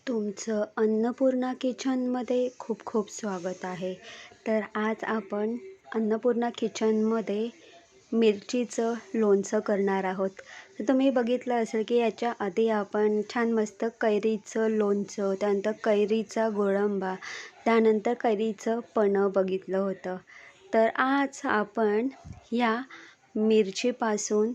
तुमचं अन्नपूर्णा किचनमध्ये खूप खूप स्वागत आहे. तर आज आपण अन्नपूर्णा किचनमध्ये मिरचीचं लोणचं करणार आहोत. तर तुम्ही बघितलं असेल की याच्या आधी आपण छान मस्त कैरीचं लोणचं, त्यानंतर कैरीचा गोळंबा, त्यानंतर कैरीचं पन्हं बघितलं होतं. तर आज आपण ह्या मिरचीपासून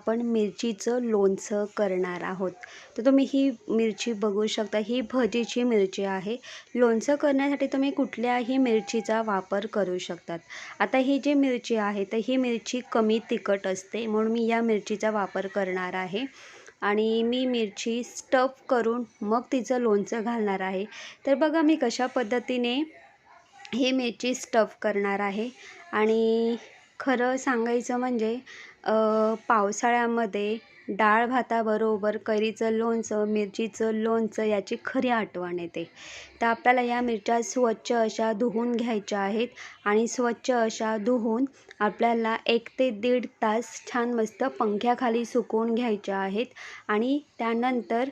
मिरचीचं लोणचं करणार आहोत. तर तुम्ही ही मिरची बघू शकता, ही भजीची मिरची आहे. लोणचं करण्यासाठी तुम्ही कुठल्याही मिरचीचा वापर करू शकतात. आता ही जी मिरची आहे तर ही मिरची कमी तिखट असते, म्हणून मी या मिरचीचा वापर करणार आहे. आणि मी मिरची स्टफ करून मग तिचं लोणचं घालणार आहे. तर बघा मी कशा पद्धतीने ही मिरची स्टफ करणार आहे. आणि खरं सांगायचं म्हणजे पावसाळ्यामध्ये डाळ भाताबरोबर कैरीचं लोणचं, मिरचीचं लोणचं याची खरी आठवण येते. तर आपल्याला या मिरच्या स्वच्छ अशा धुवून घ्यायच्या आहेत आणि स्वच्छ अशा धुवून आपल्याला 1 ते 1.5 तास छान मस्त पंख्याखाली सुकवून घ्यायच्या आहेत. आणि त्यानंतर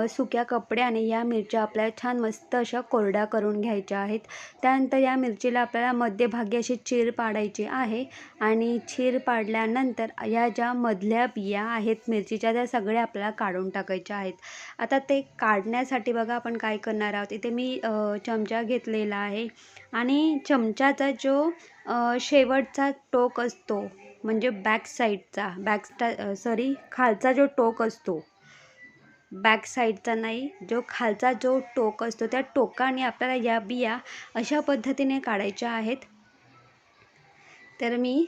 सुक्या कपड्याने या मिरच्या आपल्याला छान मस्त अशा कोरड्या करून घ्यायच्या आहेत. त्यानंतर या मिरचीला आपल्याला मध्यभागी अशी चीर पाडायची आहे आणि चीर पाडल्यानंतर या ज्या मधल्या बिया आहेत मिरचीच्या त्या सगळ्या आपल्याला काढून टाकायच्या आहेत. आता ते काढण्यासाठी बघा आपण काय करणार आहोत. इथे मी चमचा घेतलेला आहे आणि चमच्याचा जो शेवटचा टोक असतो, म्हणजे खालचा जो टोक असतो, बॅक साईडचा नाही, जो खालचा जो टोक असतो त्या टोकाने आपल्याला या बिया अशा पद्धतीने काढायच्या आहेत. तर मी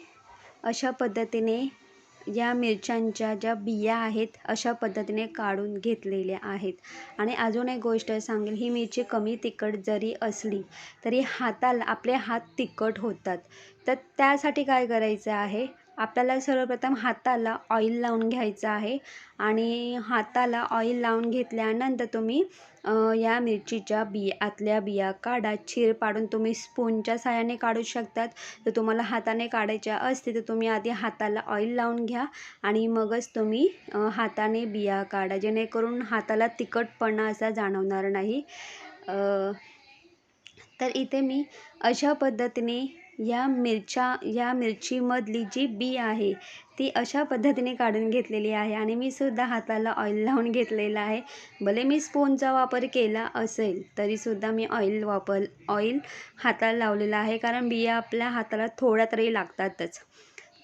अशा पद्धतीने या मिरच्यांच्या ज्या बिया आहेत अशा पद्धतीने काढून घेतलेल्या आहेत. आणि अजून एक गोष्ट सांगेल, ही मिरची कमी तिखट जरी असली तरी आपले हात तिखट होतात. तर त्यासाठी काय करायचं आहे, आपल्याला सर्वप्रथम हाताला ऑइल लावून घ्यायचं आहे. आणि हाताला ऑइल लावून घेतल्यानंतर तुम्ही या मिरचीच्या आतल्या बिया काढा. चीर पाडून तुम्ही स्पूनच्या साहाय्याने काढू शकतात. तर तुम्हाला हाताने काढायच्या असतील तर तुम्ही आधी हाताला ऑइल लावून घ्या आणि मगच तुम्ही हाताने बिया काढा, जेणेकरून हाताला तिखटपणा असा जाणवणार नाही. तर इथे मी अशा पद्धतीने या मिरचीमधली जी बी आहे ती अशा पद्धतीने काढून घेतलेली आहे. आणि मी सुद्धा हाताला ऑइल लावून घेतलेलं आहे. भले मी स्पूनचा वापर केला असेल तरीसुद्धा मी ऑइल हाताला लावलेला आहे, कारण बिया आपल्या हाताला थोड्या तरी लागतातच.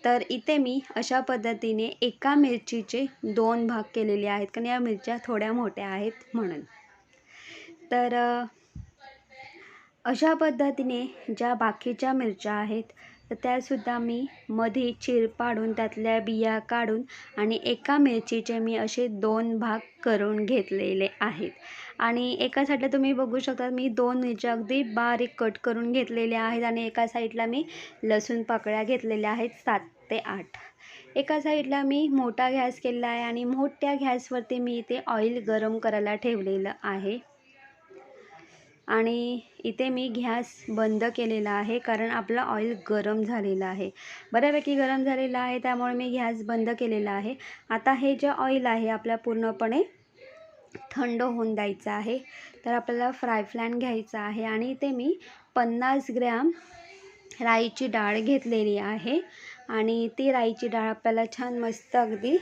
तर इथे मी अशा पद्धतीने एका मिरचीचे 2 भाग केलेले आहेत, कारण या मिरच्या थोड्या मोठ्या आहेत म्हणून. तर अशा पद्धतीने ज्या बाकीच्या मिरच्या आहेत तर त्यासुद्धा मी मध्ये चीर पाडून त्यातल्या बिया काढून आणि एका मिरचीचे मी असे 2 भाग करून घेतलेले आहेत. आणि एका साईडला तुम्ही बघू शकता मी 2 मिरच्या अगदी बारीक कट करून घेतलेल्या आहेत आणि एका साईडला मी लसूण पाकळ्या घेतलेल्या आहेत 7 ते 8. एका साईडला मी मोठा गॅस केलेला आहे आणि मोठ्या गॅसवरती मी इथे ऑइल गरम करायला ठेवलेलं आहे. आणि इथे मी गॅस बंद केलेला आहे, कारण आपलं ऑइल गरम झालेलं आहे, बऱ्यापैकी गरम झालेलं आहे, त्यामुळे मी गॅस बंद केलेला आहे. आता हे जे ऑइल आहे आपल्या पूर्णपणे थंड होऊन द्यायचं आहे. तर आपल्याला फ्राय पॅन घ्यायचा आहे आणि इथे मी 50 ग्रॅम राईची डाळ घेतलेली आहे. आणि ती राईची डाळ आपल्याला छान मस्त अगदी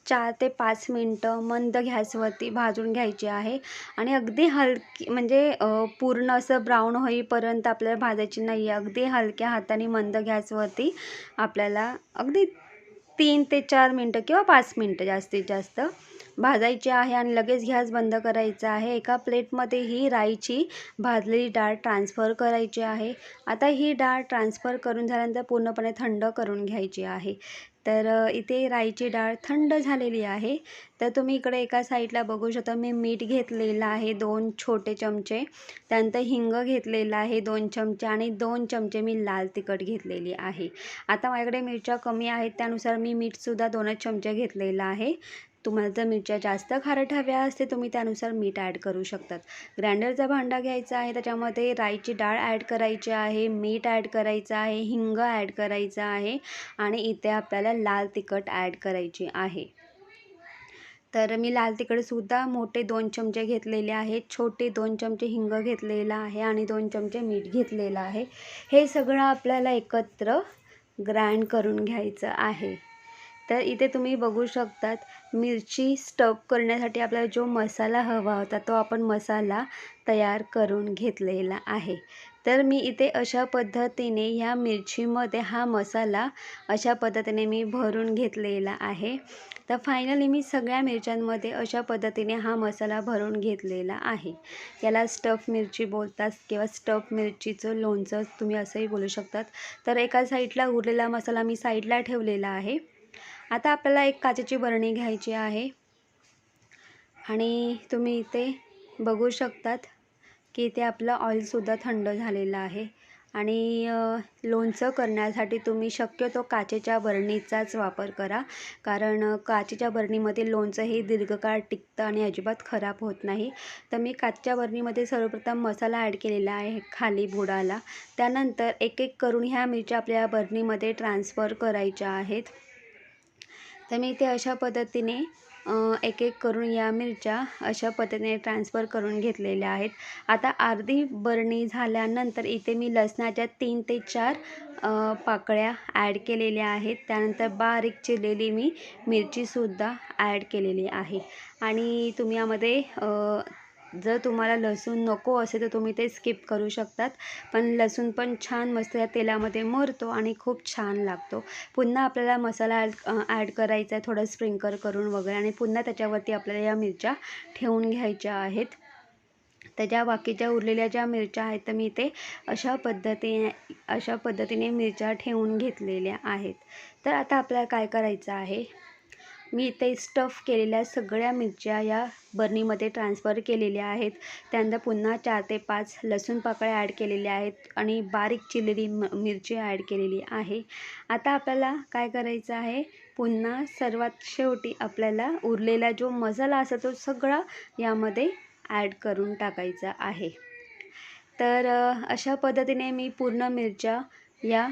4 ते 5 मिनटं मंद गॅसवरती भाजून घ्यायची आहे. आणि अगदी हलकी म्हणजे पूर्ण असं ब्राऊन होईपर्यंत आपल्याला भाजायची नाही आहे. अगदी हलक्या हाताने मंद गॅसवरती आपल्याला अगदी 3 ते 4 मिनटं किंवा 5 मिनटं जास्तीत जास्त भाजायची आहे. आणि लगेच गॅस बंद करायचा आहे. एका प्लेटमध्ये ही राईची भाजलेली डाळ ट्रान्सफर करायची आहे. आता ही डाळ ट्रान्सफर करून झाल्यानंतर पूर्णपणे थंड करून घ्यायची आहे. तर इथे राईची डाळ थंड झालेली आहे. तर तुम्ही इकडे एका साईडला बघू शकता मी मीठ घेतलेलं आहे 2 छोटे चमचे, त्यानंतर हिंग घेतलेला आहे 2 चमचे आणि 2 चमचे मी लाल तिखट घेतलेली आहे. आता माझ्याकडे मिरच्या कमी आहेत त्यानुसार मी मीठसुद्धा 2च चमचे घेतलेलं आहे. तुम्हाला जर मिरच्या जास्त खारट हव्या असते तुम्ही त्यानुसार मीठ ॲड करू शकतात. ग्राइंडरचा भांडा घ्यायचा आहे, त्याच्यामध्ये राईची डाळ ॲड करायची आहे, मीठ ॲड करायचं आहे, हिंग ॲड करायचं आहे आणि इथे आपल्याला लाल तिखट ॲड करायची आहे. तर मी लाल तिखटसुद्धा मोठे 2 चमचे घेतलेले आहेत, छोटे 2 चमचे हिंग घेतलेला आहे आणि 2 चमचे मीठ घेतलेलं आहे. हे सगळं आपल्याला एकत्र ग्राइंड करून घ्यायचं आहे. तर इथे तुम्ही बघू शकतात, मिरची स्टफ करण्यासाठी आपल्याला जो मसाला हवा होता तो आपण मसाला तयार करून घेतलेला आहे. तर मी इथे अशा पद्धतीने ह्या मिरचीमध्ये हा मसाला अशा पद्धतीने मी भरून घेतलेला आहे. तर फायनली मी सगळ्या मिरच्यांमध्ये अशा पद्धतीने हा मसाला भरून घेतलेला आहे. याला स्टफ मिरची बोलतात किंवा स्टफ मिरचीचं लोणचं तुम्ही असंही बोलू शकतात. तर एका साईडला उरलेला मसाला मी साईडला ठेवलेला आहे. आता आपल्याला एक काचेची बरणी घ्यायची आहे आणि तुम्ही इथे बघू शकतात की इथे आपलं ऑइलसुद्धा थंड झालेलं आहे. आणि लोणचं करण्यासाठी तुम्ही शक्यतो काचेच्या बरणीचाच वापर करा, कारण काचेच्या बरणीमध्ये लोणचं हे दीर्घकाळ टिकतं आणि अजिबात खराब होत नाही. तर मी काचेच्या बरणीमध्ये सर्वप्रथम मसाला ॲड केलेला आहे खाली बुडाला. त्यानंतर एक एक करून ह्या मिरच्या आपल्या बरणीमध्ये ट्रान्सफर करायच्या आहेत. तर मी ते अशा पद्धतीने एक एक करून या मिरच्या अशा पद्धतीने ट्रान्सफर करून घेतलेल्या आहेत. आता अर्धी बरणी झाल्यानंतर इथे मी लसणाच्या 3 ते 4 पाकळ्या ॲड केलेल्या आहेत. त्यानंतर बारीक चिरलेली मी मिरचीसुद्धा ॲड केलेली आहे. आणि तुम्ही यामध्ये जर तुम्हाला लसूण नको असेल तर तुम्ही ते स्किप करू शकतात, पण लसूण पण छान मस्त या तेलामध्ये मुरतो आणि खूप छान लागतो. पुन्हा आपल्याला मसाला ॲड करायचा आहे थोडं स्प्रिंकल करून वगैरे, आणि पुन्हा त्याच्यावरती आपल्याला या मिरच्या ठेवून घ्यायच्या आहेत. त्याच्या बाकीच्या उरलेल्या ज्या मिरच्या आहेत तर मी ते अशा पद्धतीने मिरच्या ठेवून घेतलेल्या आहेत. तर आता आपल्याला काय करायचं आहे, मी इथे स्टफ केलेल्या सगळ्या मिरच्या या बरणीमध्ये ट्रान्सफर केलेल्या आहेत. त्यानंतर पुन्हा 4 ते 5 लसूण पाकळ्या ॲड केलेल्या आहेत आणि बारीक चिरलेली मिरची ॲड केलेली आहे. आता आपल्याला काय करायचं आहे, पुन्हा सर्वात शेवटी आपल्याला उरलेला जो मसाला असतो तो सगळा यामध्ये ॲड करून टाकायचा आहे. तर अशा पद्धतीने मी पूर्ण मिरच्या या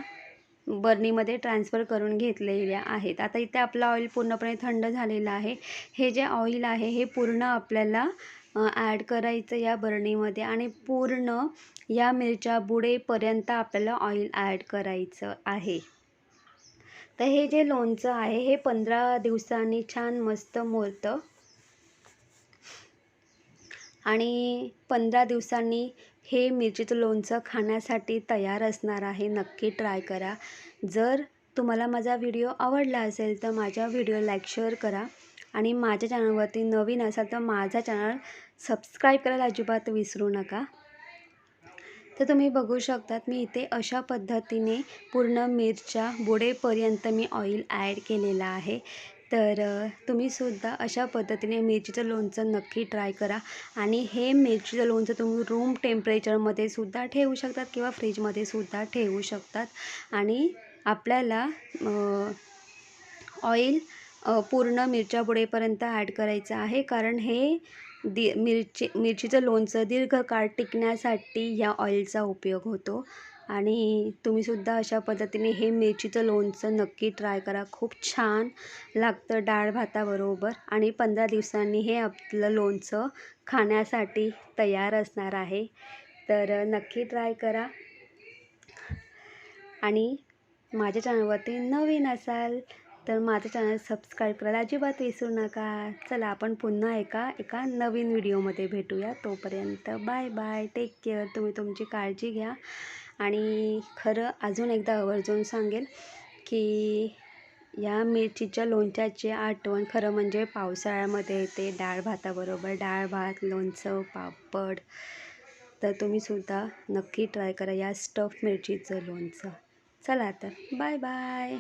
बरणीमध्ये ट्रान्सफर करून घेतलेल्या आहेत. आता इथे आपलं ऑइल पूर्णपणे थंड झालेलं आहे. हे जे ऑइल आहे हे पूर्ण आपल्याला ॲड करायचं या बरणीमध्ये आणि पूर्ण या मिरच्या बुडेपर्यंत आपल्याला ऑइल ॲड करायचं आहे. तर हे जे लोणचं आहे हे 15 दिवसांनी छान मस्त मुरतं आणि 15 दिवसांनी हे मिरचीचं लोणचं खाण्यासाठी तयार असणार आहे. नक्की ट्राय करा. जर तुम्हाला माझा व्हिडिओ आवडला असेल तर माझ्या व्हिडिओ लाईक शेअर करा आणि माझ्या चॅनलवरती नवीन असाल तर माझा चॅनल सबस्क्राईब करायला अजिबात विसरू नका. तर तुम्ही बघू शकतात मी इथे अशा पद्धतीने पूर्ण मिरच्या बुडेपर्यंत मी ऑइल ॲड केलेलं आहे. तर तुम्हीसुद्धा अशा पद्धतीने मिरचीचं लोणचं नक्की ट्राय करा. आणि हे मिरचीचं लोणचं तुम्ही रूम टेम्परेचरमध्ये सुद्धा ठेवू शकतात किंवा फ्रीजमध्ये सुद्धा ठेवू शकतात. आणि आपल्याला ऑइल पूर्ण मिरच्या बुडेपर्यंत ॲड करायचं आहे, कारण हे मिरचीचं लोणचं दीर्घकाळ टिकण्यासाठी या ऑइलचा उपयोग होतो. आणि तुम्हीसुद्धा अशा पद्धतीने हे मिरचीचं लोणचं नक्की ट्राय करा. खूप छान लागतं डाळ भाताबरोबर आणि 15 दिवसांनी हे आपलं लोणचं खाण्यासाठी तयार असणार आहे. तर नक्की ट्राय करा आणि माझ्या चॅनलवरती नवीन असाल तर माझं चॅनल सबस्क्राईब करायला अजिबात विसरू नका. चला आपण पुन्हा एका नवीन व्हिडिओमध्ये भेटूया. तोपर्यंत बाय बाय, टेक केअर. तुम्ही तुमची काळजी घ्या. आणि खरं अजून एकदा आवर्जून सांगेल की या मिरचीच्या लोणच्याची आठवण खरं म्हणजे पावसाळ्यामध्ये येते डाळ भाताबरोबर. डाळ भात, लोणचं, पापड. तर तुम्हीसुद्धा नक्की ट्राय करा या स्टफ मिरचीचं लोणचं. चला तर बाय बाय.